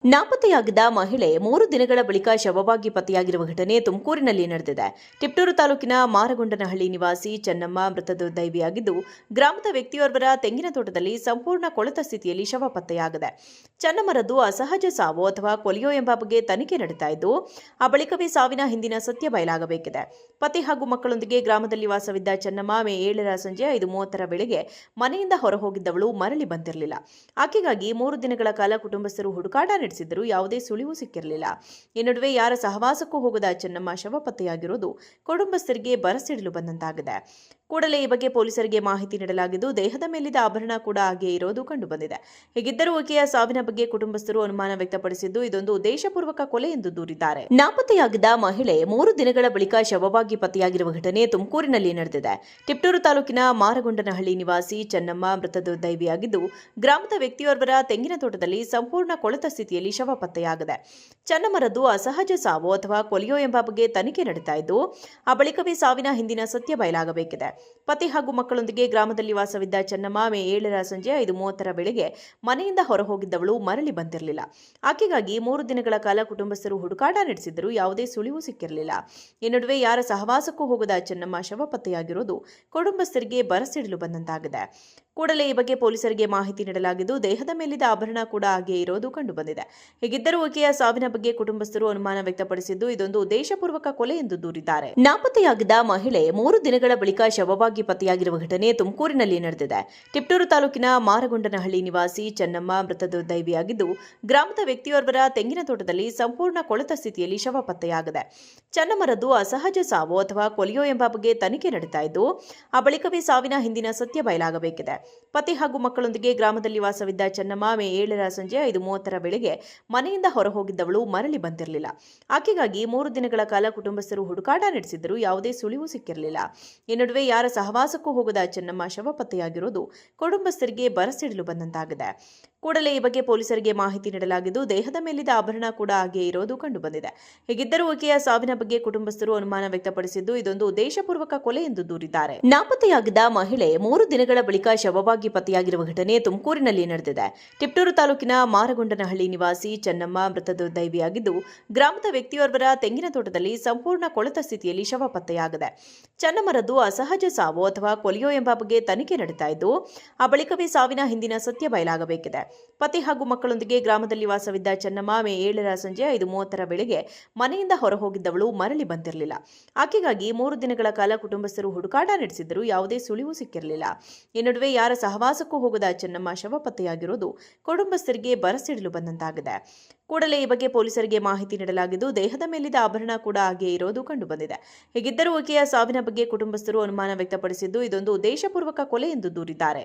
ನಾಪತ್ತೆಯಾಗಿದ್ದ ಮಹಿಳೆ 3 ದಿನಗಳ ಬಳಿಕ ಶವವಾಗಿ ಪತ್ತೆಯಾಗಿರುವ ಘಟನೆ ತುಮಕೂರಿನಲ್ಲಿ ನಡೆದಿದೆ. ತಿಪಟೂರು ತಾಲೂಕಿನ ಮಾರಗೊಂಡನಹಳ್ಳಿ ನಿವಾಸಿ ಚೆನ್ನಮ್ಮ ಮೃತ ದುರ್ದೈವಿಯಾಗಿದ್ದು, ಗ್ರಾಮದ ವ್ಯಕ್ತಿಯೋರ್ವರ ತೆಂಗಿನ ತೋಟದಲ್ಲಿ ಸಂಪೂರ್ಣ ಕೊಳೆತ ಸ್ಥಿತಿಯಲ್ಲಿ ಶವ ಪತ್ತೆಯಾಗಿದೆ. ಚೆನ್ನಮ್ಮರದ್ದು ಅಸಹಜ ಸಾವೋ ಅಥವಾ ಕೊಲೆಯೋ ಎಂಬ ಬಗ್ಗೆ ತನಿಖೆ ನಡೀತಾ ಇದ್ದು, ಆ ಬಳಿಕವೇ ಸಾವಿನ ಹಿಂದಿನ ಸತ್ಯ ಬಯಲಾಗಬೇಕಿದೆ. ಪತಿ ಹಾಗೂ ಮಕ್ಕಳೊಂದಿಗೆ ಗ್ರಾಮದಲ್ಲಿ ವಾಸವಿದ್ದ ಚೆನ್ನಮ್ಮ ಮೇ 7ರ ಸಂಜೆ 5:30ರ ವೇಳೆಗೆ ಮನೆಯಿಂದ ಹೊರಹೋಗಿದ್ದವಳು ಮರಳಿ ಬಂದಿರಲಿಲ್ಲ. ಆಕೆಗಾಗಿ 3 ದಿನಗಳ ಕಾಲ ಕುಟುಂಬಸ್ಥರು ಹುಡುಕಾಟ ನಡೆಸಿದ್ದರೂ ಯಾವುದೇ ಸುಳಿವು ಸಿಕ್ಕಿರಲಿಲ್ಲ. ಈ ನಡುವೆ ಯಾರ ಸಹವಾಸಕ್ಕೂ ಹೋಗದ ಚೆನ್ನಮ್ಮ ಶವ ಪತ್ತೆಯಾಗಿರುವುದು ಕುಟುಂಬಸ್ಥರಿಗೆ ಬರಸಿಡಿಲು ಬಂದಂತಾಗಿದೆ. ಕೂಡಲೇ ಈ ಬಗ್ಗೆ ಪೊಲೀಸರಿಗೆ ಮಾಹಿತಿ ನೀಡಲಾಗಿದ್ದು, ದೇಹದ ಮೇಲಿದ್ದ ಆಭರಣ ಕೂಡ ಹಾಗೆಯೇ ಇರೋದು ಕಂಡುಬಂದಿದೆ. ಹೀಗಿದ್ದರೂ ಆಕೆಯ ಸಾವಿನ ಬಗ್ಗೆ ಕುಟುಂಬಸ್ಥರು ಅನುಮಾನ ವ್ಯಕ್ತಪಡಿಸಿದ್ದು, ಇದೊಂದು ಉದ್ದೇಶಪೂರ್ವಕ ಕೊಲೆ ಎಂದು ದೂರಿದ್ದಾರೆ. ನಾಪತ್ತೆಯಾಗಿದ್ದ ಮಹಿಳೆ 3 ದಿನಗಳ ಬಳಿಕ ಶವವಾಗಿ ಪತ್ತೆಯಾಗಿರುವ ಘಟನೆ ತುಮಕೂರಿನಲ್ಲಿ ನಡೆದಿದೆ. ತಿಪಟೂರು ತಾಲೂಕಿನ ಮಾರಗೊಂಡನಹಳ್ಳಿ ನಿವಾಸಿ ಚೆನ್ನಮ್ಮ ಮೃತ ದುರ್ದೈವಿಯಾಗಿದ್ದು, ಗ್ರಾಮದ ವ್ಯಕ್ತಿಯೋರ್ವರ ತೆಂಗಿನ ತೋಟದಲ್ಲಿ ಸಂಪೂರ್ಣ ಕೊಳೆತ ಸ್ಥಿತಿಯಲ್ಲಿ ಶವ ಪತ್ತೆಯಾಗಿದೆ. ಚೆನ್ನಮ್ಮರದ್ದು ಅಸಹಜ ಸಾವೋ ಅಥವಾ ಕೊಲೆಯೋ ಎಂಬ ಬಗ್ಗೆ ತನಿಖೆ ನಡೀತಾ ಇದ್ದು, ಆ ಬಳಿಕವೇ ಸಾವಿನ ಹಿಂದಿನ ಸತ್ಯ ಬಯಲಾಗಬೇಕಿದೆ. ಪತಿ ಹಾಗೂ ಮಕ್ಕಳೊಂದಿಗೆ ಗ್ರಾಮದಲ್ಲಿ ವಾಸವಿದ್ದ ಚೆನ್ನಮ್ಮ ಮೇ 7ರ ಸಂಜೆ 5:30ರ ವೇಳೆಗೆ ಮನೆಯಿಂದ ಹೊರಹೋಗಿದ್ದವಳು ಮರಳಿ ಬಂದಿರಲಿಲ್ಲ. ಆಕೆಗಾಗಿ 3 ದಿನಗಳ ಕಾಲ ಕುಟುಂಬಸ್ಥರು ಹುಡುಕಾಟ ನಡೆಸಿದ್ದರೂ ಯಾವುದೇ ಸುಳಿವು ಸಿಕ್ಕಿರಲಿಲ್ಲ. ಈ ನಡುವೆ ಯಾರ ಸಹವಾಸಕ್ಕೂ ಹೋಗದ ಚೆನ್ನಮ್ಮ ಶವ ಪತ್ತೆಯಾಗಿರುವುದು ಕುಟುಂಬಸ್ಥರಿಗೆ ಬರಸಿಡಿಲು ಬಂದಂತಾಗಿದೆ. ಕೂಡಲೇ ಈ ಬಗ್ಗೆ ಪೊಲೀಸರಿಗೆ ಮಾಹಿತಿ ನೀಡಲಾಗಿದ್ದು, ದೇಹದ ಮೇಲಿದ್ದ ಆಭರಣ ಕೂಡ ಹಾಗೆಯೇ ಇರೋದು ಕಂಡುಬಂದಿದೆ. ಹೀಗಿದ್ದರೂ ಆಕೆಯ ಸಾವಿನ ಬಗ್ಗೆ ಕುಟುಂಬಸ್ಥರು ಅನುಮಾನ ವ್ಯಕ್ತಪಡಿಸಿದ್ದು, ಇದೊಂದು ಉದ್ದೇಶಪೂರ್ವಕ ಕೊಲೆ ಎಂದು ದೂರಿದ್ದಾರೆ. ನಾಪತ್ತೆಯಾಗಿದ್ದ ಮಹಿಳೆ 3 ದಿನಗಳ ಬಳಿಕ ಶವವಾಗಿ ಪತ್ತೆಯಾಗಿರುವ ಘಟನೆ ತುಮಕೂರಿನಲ್ಲಿ ನಡೆದಿದೆ. ತಿಪಟೂರು ತಾಲೂಕಿನ ಮಾರಗೊಂಡನಹಳ್ಳಿ ನಿವಾಸಿ ಚೆನ್ನಮ್ಮ ಮೃತ ದುರ್ದೈವಿಯಾಗಿದ್ದು, ಗ್ರಾಮದ ವ್ಯಕ್ತಿಯೋರ್ವರ ತೆಂಗಿನ ತೋಟದಲ್ಲಿ ಸಂಪೂರ್ಣ ಕೊಳೆತ ಸ್ಥಿತಿಯಲ್ಲಿ ಶವ ಪತ್ತೆಯಾಗಿದೆ. ಚೆನ್ನಮ್ಮರದ್ದು ಅಸಹಜ ಸಾವೋ ಅಥವಾ ಕೊಲೆಯೋ ಎಂಬ ಬಗ್ಗೆ ತನಿಖೆ ನಡೀತಾ ಇದ್ದು, ಆ ಬಳಿಕವೇ ಸಾವಿನ ಹಿಂದಿನ ಸತ್ಯ ಬಯಲಾಗಬೇಕಿದೆ. ಪತಿ ಹಾಗೂ ಮಕ್ಕಳೊಂದಿಗೆ ಗ್ರಾಮದಲ್ಲಿ ವಾಸವಿದ್ದ ಚೆನ್ನಮ್ಮ ಮೇ 7ರ ಸಂಜೆ 5:30ರ ವೇಳೆಗೆ ಮನೆಯಿಂದ ಹೊರಹೋಗಿದ್ದವಳು ಮರಳಿ ಬಂದಿರಲಿಲ್ಲ. ಆಕೆಗಾಗಿ 3 ದಿನಗಳ ಕಾಲ ಕುಟುಂಬಸ್ಥರು ಹುಡುಕಾಟ ನಡೆಸಿದ್ದರೂ ಯಾವುದೇ ಸುಳಿವು ಸಿಕ್ಕಿರಲಿಲ್ಲ. ಈ ನಡುವೆ ಯಾರ ಸಹವಾಸಕ್ಕೂ ಹೋಗದ ಚೆನ್ನಮ್ಮ ಶವ ಪತ್ತೆಯಾಗಿರುವುದು ಕುಟುಂಬಸ್ಥರಿಗೆ ಬರಸಿಡಿಲು ಬಂದಂತಾಗಿದೆ. ಕೂಡಲೇ ಈ ಬಗ್ಗೆ ಪೊಲೀಸರಿಗೆ ಮಾಹಿತಿ ನೀಡಲಾಗಿದ್ದು, ದೇಹದ ಮೇಲಿದ್ದ ಆಭರಣ ಕೂಡ ಹಾಗೆಯೇ ಇರೋದು ಕಂಡುಬಂದಿದೆ. ಹೀಗಿದ್ದರೂ ಆಕೆಯ ಸಾವಿನ ಬಗ್ಗೆ ಕುಟುಂಬಸ್ಥರು ಅನುಮಾನ ವ್ಯಕ್ತಪಡಿಸಿದ್ದು, ಇದೊಂದು ಉದ್ದೇಶಪೂರ್ವಕ ಕೊಲೆ ಎಂದು ದೂರಿದ್ದಾರೆ. ನಾಪತ್ತೆಯಾಗಿದ್ದ ಮಹಿಳೆ 3 ದಿನಗಳ ಬಳಿಕ ಶವವಾಗಿ ಪತ್ತೆಯಾಗಿರುವ ಘಟನೆ ತುಮಕೂರಿನಲ್ಲಿ ನಡೆದಿದೆ. ತಿಪಟೂರು ತಾಲೂಕಿನ ಮಾರಗೊಂಡನಹಳ್ಳಿ ನಿವಾಸಿ ಚೆನ್ನಮ್ಮ ಮೃತ ದುರ್ದೈವಿಯಾಗಿದ್ದು, ಗ್ರಾಮದ ವ್ಯಕ್ತಿಯೋರ್ವರ ತೆಂಗಿನ ತೋಟದಲ್ಲಿ ಸಂಪೂರ್ಣ ಕೊಳೆತ ಸ್ಥಿತಿಯಲ್ಲಿ ಶವ ಪತ್ತೆಯಾಗಿದೆ. ಚೆನ್ನಮ್ಮರದ್ದು ಅಸಹಜ ಸಾವೋ ಅಥವಾ ಕೊಲೆಯೋ ಎಂಬ ಬಗ್ಗೆ ತನಿಖೆ ನಡೀತಾ ಇದ್ದು, ಆ ಬಳಿಕವೇ ಸಾವಿನ ಹಿಂದಿನ ಸತ್ಯ ಬಯಲಾಗಬೇಕಿದೆ. ಪತಿ ಹಾಗೂ ಮಕ್ಕಳೊಂದಿಗೆ ಗ್ರಾಮದಲ್ಲಿ ವಾಸವಿದ್ದ ಚೆನ್ನಮ್ಮ ಮೇ 7ರ ಸಂಜೆ 5:30ರ ವೇಳೆಗೆ ಮನೆಯಿಂದ ಹೊರಹೋಗಿದ್ದವಳು ಮರಳಿ ಬಂದಿರಲಿಲ್ಲ. ಆಕೆಗಾಗಿ 3 ದಿನಗಳ ಕಾಲ ಕುಟುಂಬಸ್ಥರು ಹುಡುಕಾಟ ನಡೆಸಿದ್ದರೂ ಯಾವುದೇ ಸುಳಿವು ಸಿಕ್ಕಿರಲಿಲ್ಲ. ಈ ನಡುವೆ ಯಾರ ಸಹವಾಸಕ್ಕೂ ಹೋಗದ ಚೆನ್ನಮ್ಮ ಶವ ಪತ್ತೆಯಾಗಿರುವುದು ಕುಟುಂಬಸ್ಥರಿಗೆ ಬರಸಿಡಿಲು ಬಂದಂತಾಗಿದೆ. ಕೂಡಲೇ ಈ ಬಗ್ಗೆ ಪೊಲೀಸರಿಗೆ ಮಾಹಿತಿ ನೀಡಲಾಗಿದ್ದು, ದೇಹದ ಮೇಲಿದ್ದ ಆಭರಣ ಕೂಡ ಹಾಗೆಯೇ ಇರೋದು ಕಂಡುಬಂದಿದೆ. ಹೀಗಿದ್ದರೂ ಆಕೆಯ ಸಾವಿನ ಬಗ್ಗೆ ಕುಟುಂಬಸ್ಥರು ಅನುಮಾನ ವ್ಯಕ್ತಪಡಿಸಿದ್ದು, ಇದೊಂದು ಉದ್ದೇಶಪೂರ್ವಕ ಕೊಲೆ ಎಂದು ದೂರಿದ್ದಾರೆ.